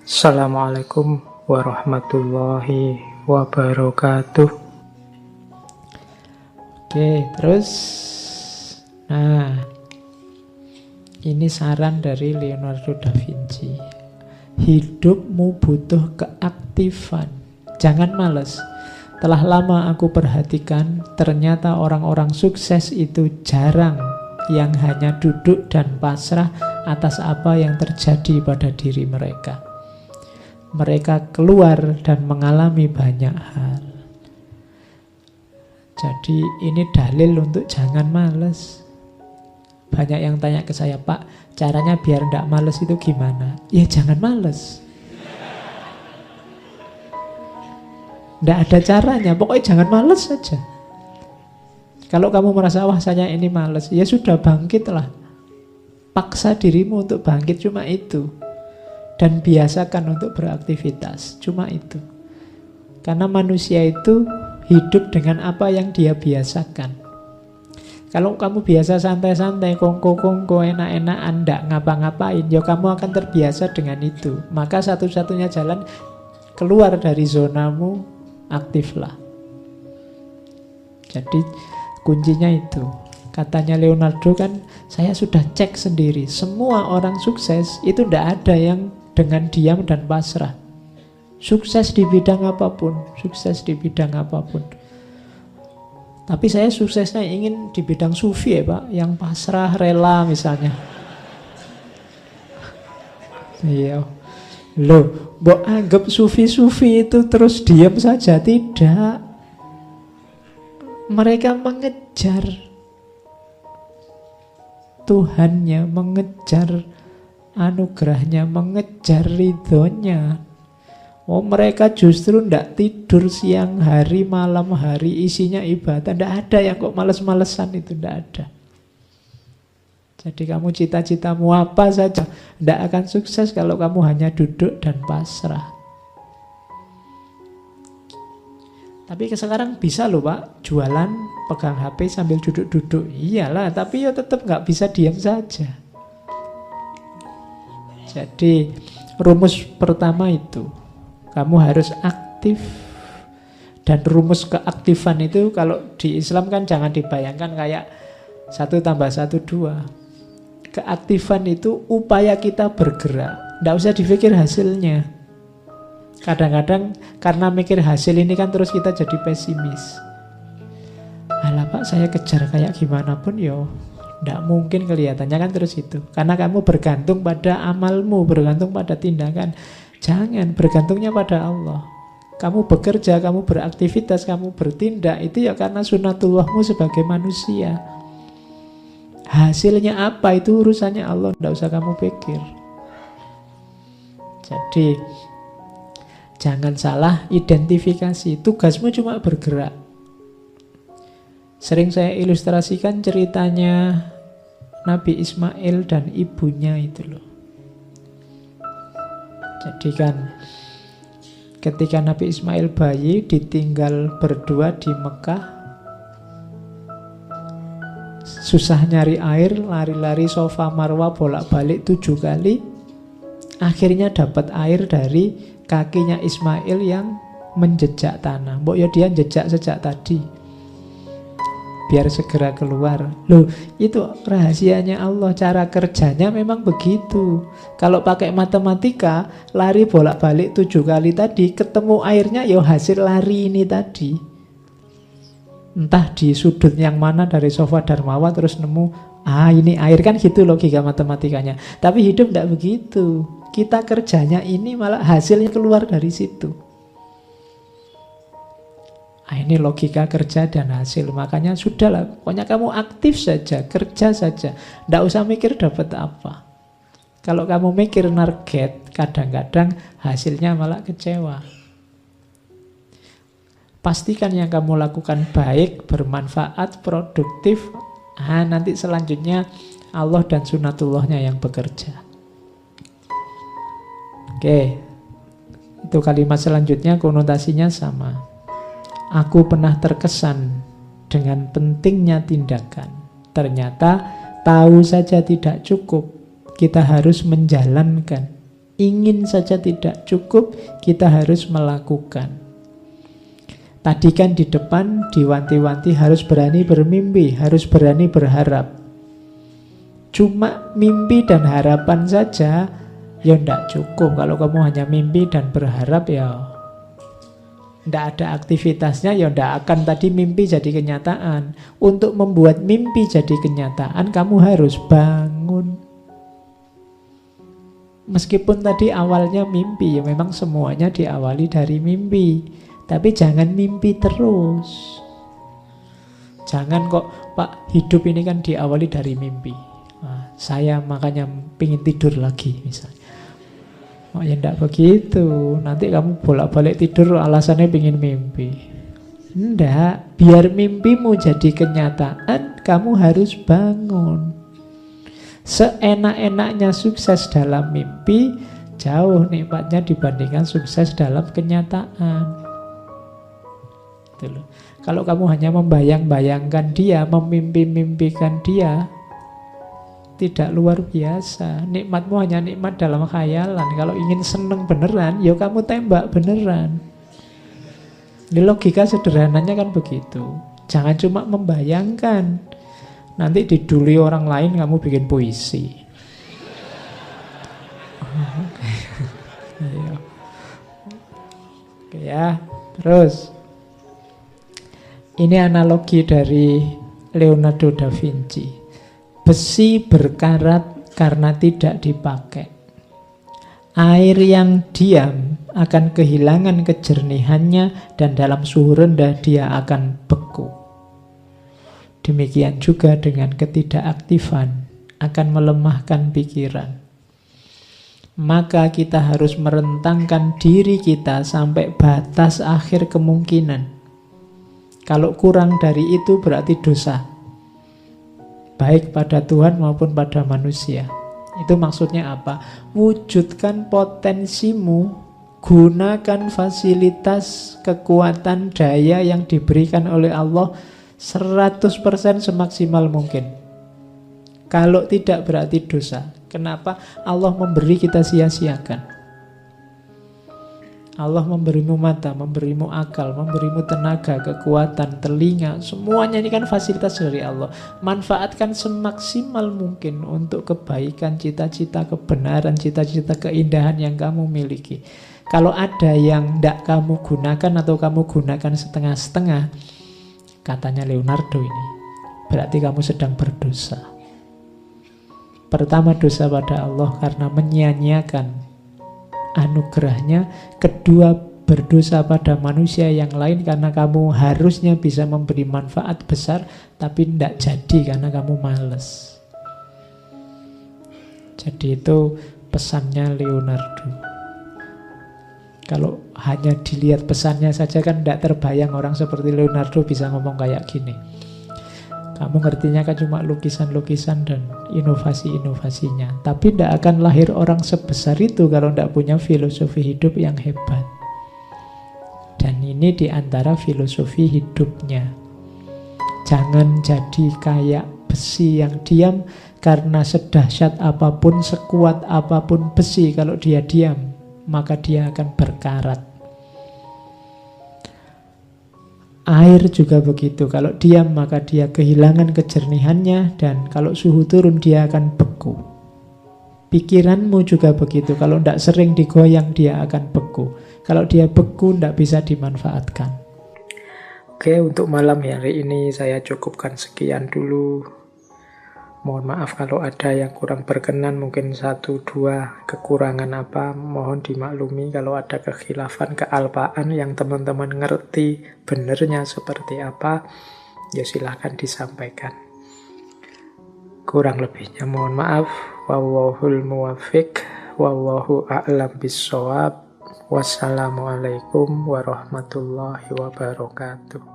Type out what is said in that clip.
Assalamualaikum warahmatullahi wabarakatuh. Oke, terus nah, ini saran dari Leonardo da Vinci. Hidupmu butuh keaktifan. Jangan males. Telah lama aku perhatikan, ternyata orang-orang sukses itu jarang yang hanya duduk dan pasrah atas apa yang terjadi pada diri mereka. Mereka keluar dan mengalami banyak hal. Jadi ini dalil untuk jangan males. Banyak yang tanya ke saya, Pak, caranya biar tidak males itu gimana? Ya jangan males. Tidak ada caranya, pokoknya jangan males saja. Kalau kamu merasa, wah saya ini males, ya sudah bangkitlah. Paksa dirimu untuk bangkit, cuma itu. Dan biasakan untuk beraktivitas, cuma itu. Karena manusia itu hidup dengan apa yang dia biasakan. Kalau kamu biasa santai-santai, kongko-kongko, enak-enakan, ndak ngapa-ngapain, ya kamu akan terbiasa dengan itu. Maka satu-satunya jalan keluar dari zonamu, aktiflah. Jadi kuncinya itu. Katanya Leonardo kan, saya sudah cek sendiri, semua orang sukses itu ndak ada yang dengan diam dan pasrah. Sukses di bidang apapun, sukses di bidang apapun. Tapi saya suksesnya ingin di bidang sufi ya Pak, yang pasrah, rela misalnya. Iya. Loh, mbok anggap sufi-sufi itu terus diam saja? Tidak. Mereka mengejar Tuhannya, mengejar anugerahnya, mengejar ridhonya. Oh, mereka justru tidak tidur siang hari, malam hari, isinya ibadah. Tidak ada yang kok males-malesan itu, tidak ada. Jadi kamu cita-citamu apa saja, tidak akan sukses kalau kamu hanya duduk dan pasrah. Tapi sekarang bisa loh Pak, jualan, pegang HP sambil duduk-duduk. Iyalah, tapi ya tetap nggak bisa diam saja. Jadi rumus pertama itu, kamu harus aktif. Dan rumus keaktifan itu kalau di Islam kan jangan dibayangkan kayak 1 tambah 1 2. Keaktifan itu upaya kita bergerak. Tidak usah dipikir hasilnya. Kadang-kadang karena mikir hasil ini kan terus kita jadi pesimis. Alah Pak, saya kejar kayak gimana pun yo tidak mungkin kelihatannya kan terus itu. Karena kamu bergantung pada amalmu, bergantung pada tindakan. Jangan, bergantungnya pada Allah. Kamu bekerja, kamu beraktivitas, kamu bertindak, itu ya karena sunatullahmu sebagai manusia. Hasilnya apa itu urusannya Allah, tidak usah kamu pikir. Jadi jangan salah identifikasi, tugasmu cuma bergerak. Sering saya ilustrasikan ceritanya Nabi Ismail dan ibunya itu loh. Jadi kan ketika Nabi Ismail bayi ditinggal berdua di Mekah, susah nyari air, lari-lari Safa Marwa bolak-balik 7 kali. Akhirnya dapat air dari kakinya Ismail yang menjejak tanah. Mbok ya dia jejak sejak tadi, biar segera keluar. Loh, itu rahasianya Allah. Cara kerjanya memang begitu. Kalau pakai matematika, lari bolak-balik 7 kali tadi, ketemu airnya ya hasil lari ini tadi. Entah di sudut yang mana dari Safa dan Marwa terus nemu, ini air, kan gitu logika matematikanya. Tapi hidup tidak begitu. Kita kerjanya ini malah hasilnya keluar dari situ. Ini logika kerja dan hasil. Makanya sudahlah, pokoknya kamu aktif saja, kerja saja, tidak usah mikir dapat apa. Kalau kamu mikir target, kadang-kadang hasilnya malah kecewa. Pastikan yang kamu lakukan baik, bermanfaat, produktif. Nanti selanjutnya Allah dan sunatullahnya yang bekerja. Oke, itu kalimat selanjutnya konotasinya sama. Aku pernah terkesan dengan pentingnya tindakan. Ternyata tahu saja tidak cukup. Kita harus menjalankan. Ingin saja tidak cukup, kita harus melakukan. Tadi kan di depan diwanti-wanti harus berani bermimpi, harus berani berharap. Cuma mimpi dan harapan saja ya ndak cukup. Kalau kamu hanya mimpi dan berharap ya ndak ada aktivitasnya, ya ndak akan tadi mimpi jadi kenyataan. Untuk membuat mimpi jadi kenyataan, kamu harus bangun. Meskipun tadi awalnya mimpi, ya memang semuanya diawali dari mimpi. Tapi jangan mimpi terus. Jangan kok, Pak, hidup ini kan diawali dari mimpi. Nah, saya makanya pingin tidur lagi misalnya. Oh ya enggak begitu. Nanti kamu bolak-balik tidur alasannya pingin mimpi. Enggak, biar mimpimu jadi kenyataan, kamu harus bangun. Seenak-enaknya sukses dalam mimpi, jauh nikmatnya dibandingkan sukses dalam kenyataan. Gitu loh. Kalau kamu hanya membayang-bayangkan dia, memimpi-mimpikan dia, tidak luar biasa. Nikmatmu hanya nikmat dalam khayalan. Kalau ingin seneng beneran, ya kamu tembak beneran. Ini logika sederhananya kan begitu. Jangan cuma membayangkan. Nanti diduli orang lain kamu bikin puisi. Oke ya, terus. Ini analogi dari Leonardo da Vinci. Besi berkarat karena tidak dipakai. Air yang diam akan kehilangan kejernihannya dan dalam suhu rendah dia akan beku. Demikian juga dengan ketidakaktifan akan melemahkan pikiran. Maka kita harus merentangkan diri kita sampai batas akhir kemungkinan. Kalau kurang dari itu berarti dosa. Baik pada Tuhan maupun pada manusia. Itu maksudnya apa? Wujudkan potensimu, gunakan fasilitas, kekuatan, daya yang diberikan oleh Allah 100% semaksimal mungkin. Kalau tidak berarti dosa. Kenapa? Allah memberi kita sia-siakan. Allah memberimu mata, memberimu akal, memberimu tenaga, kekuatan, telinga. Semuanya ini kan fasilitas dari Allah. Manfaatkan semaksimal mungkin untuk kebaikan, cita-cita, kebenaran, cita-cita, keindahan yang kamu miliki. Kalau ada yang tidak kamu gunakan atau kamu gunakan setengah-setengah, katanya Leonardo ini, berarti kamu sedang berdosa. Pertama, dosa pada Allah karena menyia-nyiakan anugerahnya. Kedua, berdosa pada manusia yang lain karena kamu harusnya bisa memberi manfaat besar tapi tidak jadi karena kamu malas. Jadi itu pesannya Leonardo. Kalau hanya dilihat pesannya saja kan tidak terbayang orang seperti Leonardo bisa ngomong kayak gini. Kamu ngertinya kan cuma lukisan-lukisan dan inovasi-inovasinya. Tapi tidak akan lahir orang sebesar itu kalau tidak punya filosofi hidup yang hebat. Dan ini diantara filosofi hidupnya. Jangan jadi kayak besi yang diam, karena sedahsyat apapun, sekuat apapun besi, kalau dia diam, maka dia akan berkarat. Air juga begitu, kalau diam maka dia kehilangan kejernihannya, dan kalau suhu turun dia akan beku. Pikiranmu juga begitu, kalau tidak sering digoyang dia akan beku. Kalau dia beku tidak bisa dimanfaatkan. Oke, untuk malam hari ini saya cukupkan sekian dulu. Mohon maaf kalau ada yang kurang berkenan, mungkin 1-2 kekurangan apa, mohon dimaklumi. Kalau ada kekhilafan, kealpaan yang teman-teman ngerti benernya seperti apa, ya silahkan disampaikan. Kurang lebihnya mohon maaf. Wallahul muwaffiq, wallahu a'lam bissawab. Wassalamualaikum warahmatullahi wabarakatuh.